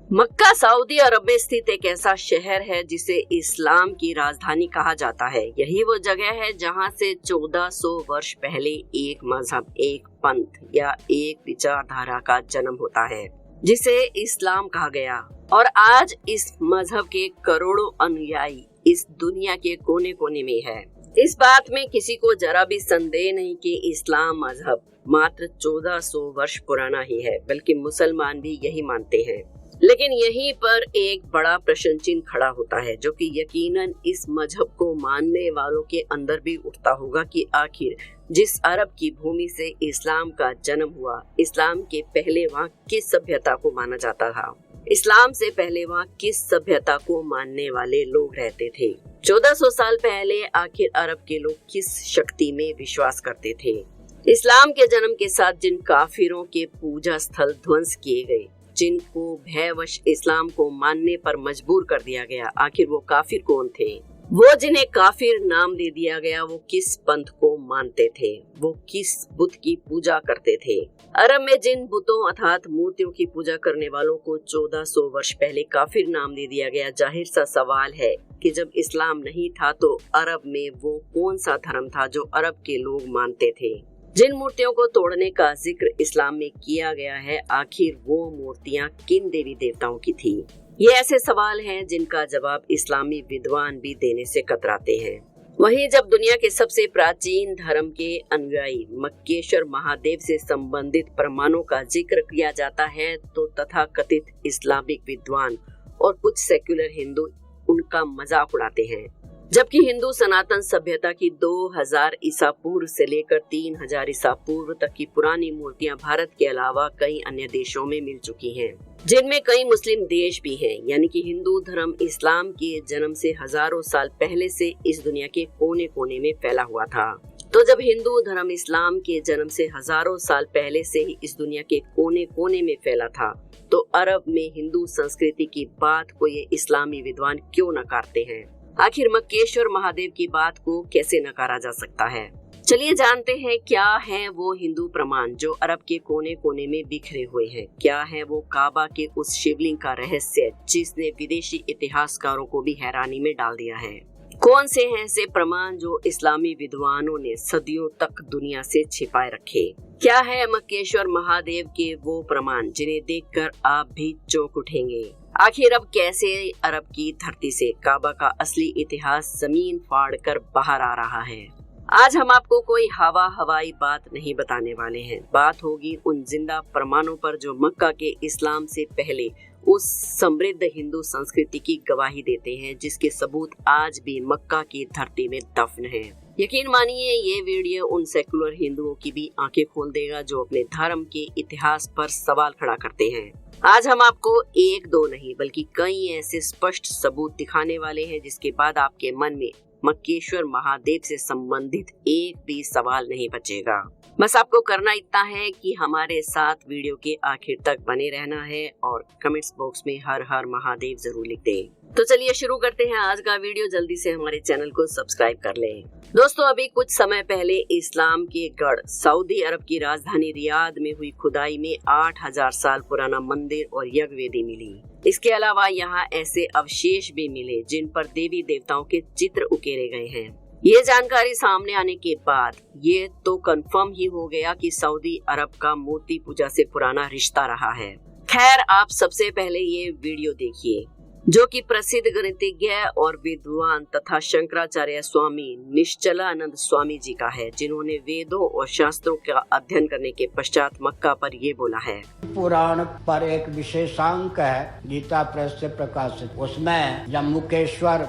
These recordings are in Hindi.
मक्का सऊदी अरब में स्थित एक ऐसा शहर है जिसे इस्लाम की राजधानी कहा जाता है। यही वो जगह है जहां से 1400 वर्ष पहले एक मजहब, एक पंथ या एक विचारधारा का जन्म होता है जिसे इस्लाम कहा गया। और आज इस मजहब के करोड़ों अनुयायी इस दुनिया के कोने कोने में है। इस बात में किसी को जरा भी संदेह नहीं कि इस्लाम मजहब मात्र 1400 वर्ष पुराना ही है, बल्कि मुसलमान भी यही मानते हैं। लेकिन यहीं पर एक बड़ा प्रश्न चिन्ह खड़ा होता है जो कि यकीनन इस मजहब को मानने वालों के अंदर भी उठता होगा कि आखिर जिस अरब की भूमि से इस्लाम का जन्म हुआ, इस्लाम के पहले वहाँ किस सभ्यता को माना जाता था, इस्लाम से पहले वहाँ किस सभ्यता को मानने वाले लोग रहते थे। 1400 साल पहले आखिर अरब के लोग किस शक्ति में विश्वास करते थे। इस्लाम के जन्म के साथ जिन काफिरों के पूजा स्थल ध्वंस किए गए, जिनको भयवश इस्लाम को मानने पर मजबूर कर दिया गया, आखिर वो काफिर कौन थे। वो जिन्हें काफिर नाम दे दिया गया, वो किस पंथ को मानते थे, वो किस बुत की पूजा करते थे। अरब में जिन बुतों अर्थात मूर्तियों की पूजा करने वालों को 1400 वर्ष पहले काफिर नाम दे दिया गया, जाहिर सा सवाल है कि जब इस्लाम नहीं था तो अरब में वो कौन सा धर्म था जो अरब के लोग मानते थे। जिन मूर्तियों को तोड़ने का जिक्र इस्लाम में किया गया है, आखिर वो मूर्तियां किन देवी देवताओं की थी। ये ऐसे सवाल हैं जिनका जवाब इस्लामी विद्वान भी देने से कतराते हैं। वहीं जब दुनिया के सबसे प्राचीन धर्म के अनुयायी मक्केश्वर महादेव से संबंधित प्रमाणों का जिक्र किया जाता है तो तथाकथित इस्लामिक विद्वान और कुछ सेक्युलर हिंदू उनका मजाक उड़ाते हैं। जबकि हिंदू सनातन सभ्यता की 2000 ईसा पूर्व से लेकर 3000 ईसा पूर्व तक की पुरानी मूर्तियां भारत के अलावा कई अन्य देशों में मिल चुकी हैं, जिनमें कई मुस्लिम देश भी हैं। यानी कि हिंदू धर्म इस्लाम के जन्म से हजारों साल पहले से इस दुनिया के कोने कोने में फैला हुआ था। तो जब हिंदू धर्म इस्लाम के जन्म से हजारों साल पहले से ही इस दुनिया के कोने कोने में फैला था, तो अरब में हिंदू संस्कृति की बात को ये इस्लामी विद्वान क्यों नकारते हैं। आखिर मक्केश्वर महादेव की बात को कैसे नकारा जा सकता है। चलिए जानते हैं क्या है वो हिंदू प्रमाण जो अरब के कोने कोने में बिखरे हुए हैं। क्या है वो काबा के उस शिवलिंग का रहस्य जिसने विदेशी इतिहासकारों को भी हैरानी में डाल दिया है। कौन से हैं ऐसे प्रमाण जो इस्लामी विद्वानों ने सदियों तक दुनिया से छिपाए रखे। क्या है मक्केश्वर महादेव के वो प्रमाण जिन्हें देखकर आप भी चौंक उठेंगे। आखिर अब कैसे अरब की धरती से काबा का असली इतिहास जमीन फाड़ कर बाहर आ रहा है। आज हम आपको कोई हवाई बात नहीं बताने वाले हैं। बात होगी उन जिंदा प्रमाणों पर जो मक्का के इस्लाम से पहले उस समृद्ध हिंदू संस्कृति की गवाही देते हैं, जिसके सबूत आज भी मक्का की धरती में दफन है। यकीन मानिए ये वीडियो उन सेकुलर हिंदुओं की भी आंखें खोल देगा जो अपने धर्म के इतिहास पर सवाल खड़ा करते हैं। आज हम आपको एक दो नहीं बल्कि कई ऐसे स्पष्ट सबूत दिखाने वाले हैं जिसके बाद आपके मन में मक्केश्वर महादेव से संबंधित एक भी सवाल नहीं बचेगा। बस आपको करना इतना है कि हमारे साथ वीडियो के आखिर तक बने रहना है और कमेंट्स बॉक्स में हर हर महादेव जरूर लिख दें। तो चलिए शुरू करते हैं आज का वीडियो। जल्दी से हमारे चैनल को सब्सक्राइब कर लें। दोस्तों, अभी कुछ समय पहले इस्लाम के गढ़ सऊदी अरब की राजधानी रियाद में हुई खुदाई में 8000 साल पुराना मंदिर और यज्ञ वेदी मिली। इसके अलावा यहाँ ऐसे अवशेष भी मिले जिन पर देवी देवताओं के चित्र उकेरे गए हैं। ये जानकारी सामने आने के बाद ये तो कंफर्म ही हो गया कि सऊदी अरब का मूर्ति पूजा से पुराना रिश्ता रहा है। खैर, आप सबसे पहले ये वीडियो देखिए जो कि प्रसिद्ध गणितज्ञ और विद्वान तथा शंकराचार्य स्वामी निश्चलानंद स्वामी जी का है, जिन्होंने वेदों और शास्त्रों का अध्ययन करने के पश्चात मक्का पर ये बोला है। पुराण पर एक विशेषांक है गीता प्रेस से प्रकाशित, उसमें जम्मुकेश्वर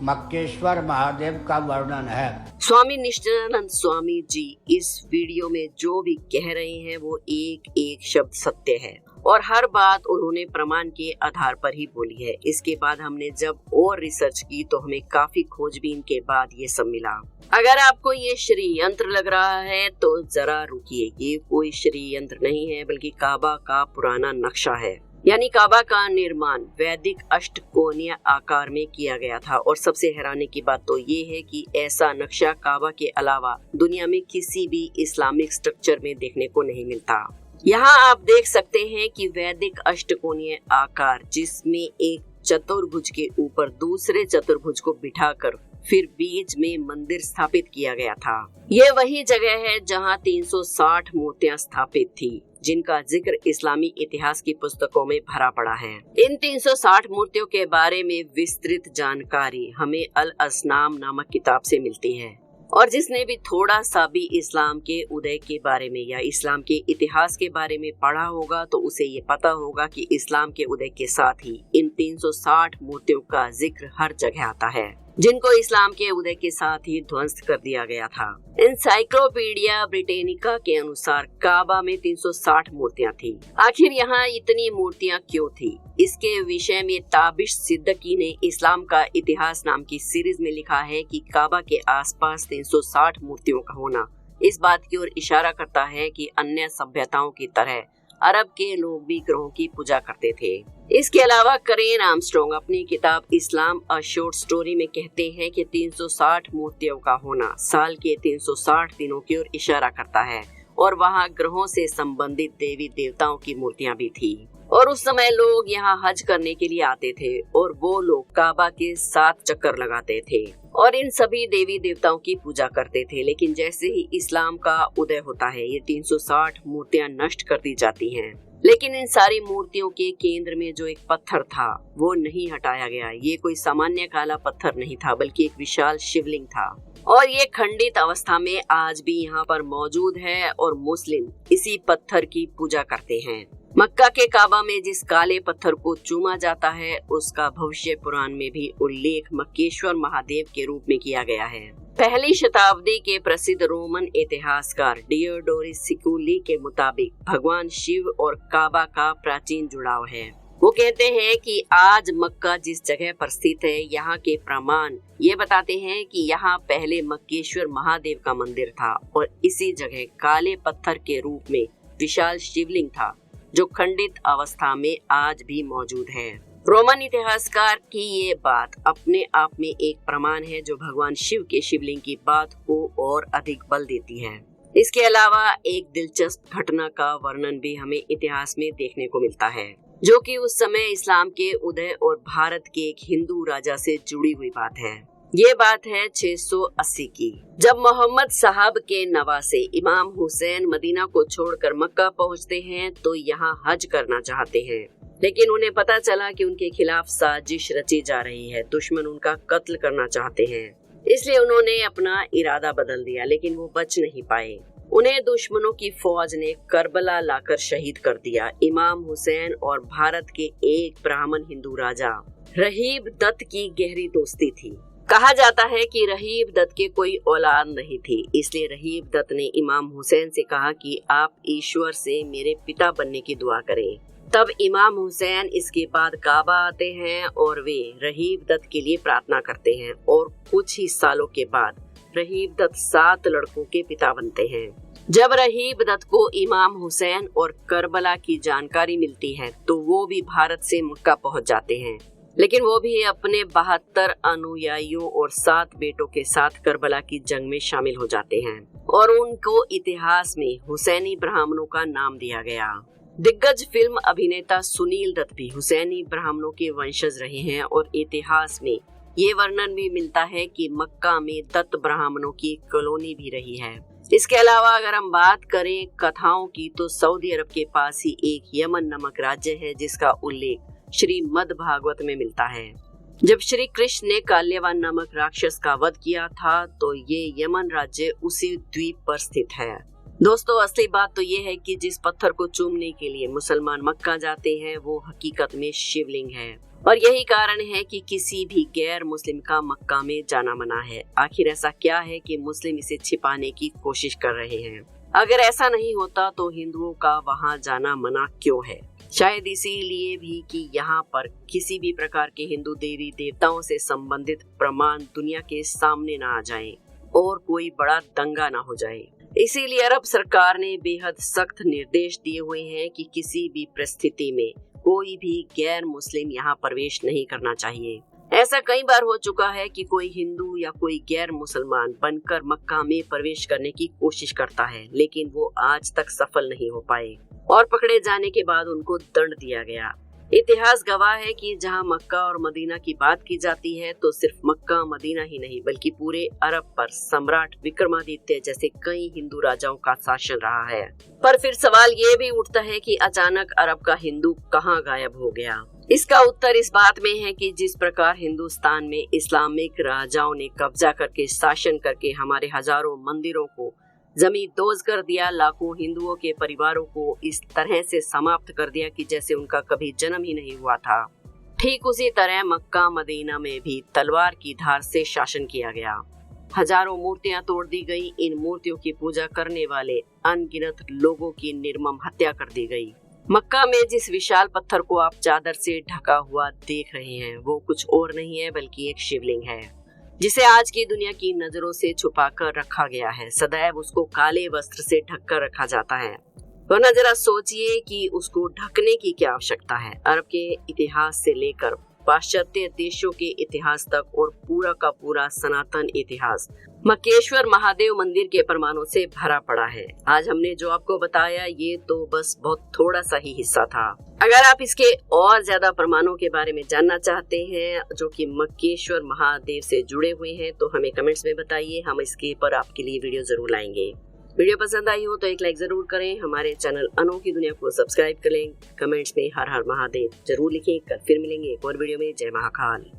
मक्केश्वर महादेव का वर्णन है। स्वामी निश्चलानंद स्वामी जी इस वीडियो में जो भी कह रहे हैं वो एक एक शब्द सत्य है और हर बात उन्होंने प्रमाण के आधार पर ही बोली है। इसके बाद हमने जब और रिसर्च की तो हमें काफी खोजबीन के बाद ये सब मिला। अगर आपको ये षड्यंत्र लग रहा है तो जरा रुकिए, ये कोई षड्यंत्र नहीं है बल्कि काबा का पुराना नक्शा है। यानी काबा का निर्माण वैदिक अष्टकोणीय आकार में किया गया था और सबसे हैरानी की बात तो ये है कि ऐसा नक्शा काबा के अलावा दुनिया में किसी भी इस्लामिक स्ट्रक्चर में देखने को नहीं मिलता। यहाँ आप देख सकते हैं कि वैदिक अष्टकोणीय आकार, जिसमें एक चतुर्भुज के ऊपर दूसरे चतुर्भुज को बिठाकर फिर बीच में मंदिर स्थापित किया गया था। यह वही जगह है जहाँ 360 मूर्तियां स्थापित थी, जिनका जिक्र इस्लामी इतिहास की पुस्तकों में भरा पड़ा है। इन 360 मूर्तियों के बारे में विस्तृत जानकारी हमें अल असनाम नामक किताब से मिलती है, और जिसने भी थोड़ा सा भी इस्लाम के उदय के बारे में या इस्लाम के इतिहास के बारे में पढ़ा होगा तो उसे ये पता होगा कि इस्लाम के उदय के साथ ही इन 360 मूर्तियों का जिक्र हर जगह आता है, जिनको इस्लाम के उदय के साथ ही ध्वंस कर दिया गया था। एनसाइक्लोपीडिया ब्रिटेनिका के अनुसार काबा में 360 मूर्तियां थी। आखिर यहाँ इतनी मूर्तियां क्यों थी? इसके विषय में ताबिश सिद्दकी ने इस्लाम का इतिहास नाम की सीरीज में लिखा है कि काबा के आसपास 360 मूर्तियों का होना इस बात की ओर इशारा करता है कि अन्य सभ्यताओं की तरह अरब के लोग भी ग्रहों की पूजा करते थे। इसके अलावा करेन आर्मस्ट्रांग अपनी किताब इस्लाम अ शॉर्ट स्टोरी में कहते हैं कि 360 मूर्तियों का होना साल के 360 दिनों की ओर इशारा करता है, और वहाँ ग्रहों से संबंधित देवी देवताओं की मूर्तियां भी थी। और उस समय लोग यहाँ हज करने के लिए आते थे, और वो लोग काबा के 7 चक्कर लगाते थे और इन सभी देवी देवताओं की पूजा करते थे। लेकिन जैसे ही इस्लाम का उदय होता है, ये 360 मूर्तियां नष्ट कर दी जाती हैं। लेकिन इन सारी मूर्तियों के केंद्र में जो एक पत्थर था वो नहीं हटाया गया। ये कोई सामान्य काला पत्थर नहीं था, बल्कि एक विशाल शिवलिंग था, और ये खंडित अवस्था में आज भी यहाँ पर मौजूद है, और मुस्लिम इसी पत्थर की पूजा करते हैं। मक्का के काबा में जिस काले पत्थर को चूमा जाता है, उसका भविष्य पुराण में भी उल्लेख मक्केश्वर महादेव के रूप में किया गया है। पहली शताब्दी के प्रसिद्ध रोमन इतिहासकार डियोडोरस सिकुली के मुताबिक भगवान शिव और काबा का प्राचीन जुड़ाव है। वो कहते हैं कि आज मक्का जिस जगह पर स्थित है, यहाँ के प्रमाण ये बताते हैं कि यहाँ पहले मक्केश्वर महादेव का मंदिर था, और इसी जगह काले पत्थर के रूप में विशाल शिवलिंग था, जो खंडित अवस्था में आज भी मौजूद है। रोमन इतिहासकार की ये बात अपने आप में एक प्रमाण है, जो भगवान शिव के शिवलिंग की बात को और अधिक बल देती है। इसके अलावा एक दिलचस्प घटना का वर्णन भी हमें इतिहास में देखने को मिलता है, जो कि उस समय इस्लाम के उदय और भारत के एक हिंदू राजा से जुड़ी हुई बात है। ये बात है 680 की, जब मोहम्मद साहब के नवासे इमाम हुसैन मदीना को छोड़कर मक्का पहुंचते हैं तो यहाँ हज करना चाहते हैं, लेकिन उन्हें पता चला कि उनके खिलाफ साजिश रची जा रही है, दुश्मन उनका कत्ल करना चाहते हैं। इसलिए उन्होंने अपना इरादा बदल दिया, लेकिन वो बच नहीं पाए। उन्हें दुश्मनों की फौज ने करबला लाकर शहीद कर दिया। इमाम हुसैन और भारत के एक ब्राह्मण हिंदू राजा रहीब दत्त की गहरी दोस्ती थी। कहा जाता है कि रहीब दत्त के कोई औलाद नहीं थी, इसलिए रहीब दत्त ने इमाम हुसैन से कहा कि आप ईश्वर से मेरे पिता बनने की दुआ करें। तब इमाम हुसैन इसके बाद काबा आते हैं और वे रहीब दत्त के लिए प्रार्थना करते हैं, और कुछ ही सालों के बाद रहीब दत्त 7 लड़कों के पिता बनते हैं। जब रहीब दत्त को इमाम हुसैन और करबला की जानकारी मिलती है तो वो भी भारत से मक्का पहुंच जाते हैं, लेकिन वो भी अपने 72 अनुयायियों और 7 बेटों के साथ करबला की जंग में शामिल हो जाते हैं, और उनको इतिहास में हुसैनी ब्राह्मणों का नाम दिया गया। दिग्गज फिल्म अभिनेता सुनील दत्त भी हुसैनी ब्राह्मणों के वंशज रहे हैं, और इतिहास में ये वर्णन भी मिलता है कि मक्का में दत्त ब्राह्मणों की कॉलोनी भी रही है। इसके अलावा अगर हम बात करें कथाओं की, तो सऊदी अरब के पास ही एक यमन नामक राज्य है, जिसका उल्लेख श्रीमद् भागवत में मिलता है। जब श्री कृष्ण ने काल्यवान नामक राक्षस का वध किया था तो ये यमन राज्य उसी द्वीप पर स्थित है। दोस्तों, असली बात तो ये है कि जिस पत्थर को चूमने के लिए मुसलमान मक्का जाते हैं वो हकीकत में शिवलिंग है, और यही कारण है कि किसी भी गैर मुस्लिम का मक्का में जाना मना है। आखिर ऐसा क्या है कि मुस्लिम इसे छिपाने की कोशिश कर रहे हैं? अगर ऐसा नहीं होता तो हिंदुओं का वहाँ जाना मना क्यों है? शायद इसीलिए भी कि यहाँ पर किसी भी प्रकार के हिंदू देवी देवताओं से संबंधित प्रमाण दुनिया के सामने ना आ जाएं और कोई बड़ा दंगा ना हो जाए। इसीलिए अरब सरकार ने बेहद सख्त निर्देश दिए हुए हैं कि किसी भी परिस्थिति में कोई भी गैर मुस्लिम यहाँ प्रवेश नहीं करना चाहिए। ऐसा कई बार हो चुका है कि कोई हिंदू या कोई गैर मुसलमान बनकर मक्का में प्रवेश करने की कोशिश करता है, लेकिन वो आज तक सफल नहीं हो पाए और पकड़े जाने के बाद उनको दंड दिया गया। इतिहास गवाह है कि जहां मक्का और मदीना की बात की जाती है तो सिर्फ मक्का मदीना ही नहीं बल्कि पूरे अरब पर सम्राट विक्रमादित्य जैसे कई हिंदू राजाओं का शासन रहा है। पर फिर सवाल ये भी उठता है कि अचानक अरब का हिंदू कहां गायब हो गया। इसका उत्तर इस बात में है कि जिस प्रकार हिंदुस्तान में इस्लामिक राजाओं ने कब्जा करके शासन करके हमारे हजारों मंदिरों को जमींदोज कर दिया, लाखों हिंदुओं के परिवारों को इस तरह से समाप्त कर दिया कि जैसे उनका कभी जन्म ही नहीं हुआ था, ठीक उसी तरह मक्का मदीना में भी तलवार की धार से शासन किया गया। हजारों मूर्तियां तोड़ दी गई। इन मूर्तियों की पूजा करने वाले अनगिनत लोगों की निर्मम हत्या कर दी गई। मक्का में जिस विशाल पत्थर को आप चादर से ढका हुआ देख रहे हैं वो कुछ और नहीं है बल्कि एक शिवलिंग है, जिसे आज की दुनिया की नजरों से छुपाकर रखा गया है। सदैव उसको काले वस्त्र से ढककर रखा जाता है, वरना जरा सोचिए कि उसको ढकने की क्या आवश्यकता है। अरब के इतिहास से लेकर पाश्चात्य देशों के इतिहास तक और पूरा का पूरा सनातन इतिहास मक्केश्वर महादेव मंदिर के प्रमाणों से भरा पड़ा है। आज हमने जो आपको बताया ये तो बस बहुत थोड़ा सा ही हिस्सा था। अगर आप इसके और ज्यादा प्रमाणों के बारे में जानना चाहते हैं जो कि मक्केश्वर महादेव से जुड़े हुए हैं तो हमें कमेंट्स में बताइए, हम इसके पर आपके लिए वीडियो जरूर लाएंगे। वीडियो पसंद आई हो तो एक लाइक जरूर करें, हमारे चैनल अनोखी दुनिया को सब्सक्राइब कर लें, कमेंट्स में हर हर महादेव जरूर लिखें। कल फिर मिलेंगे एक और वीडियो में। जय महाकाल।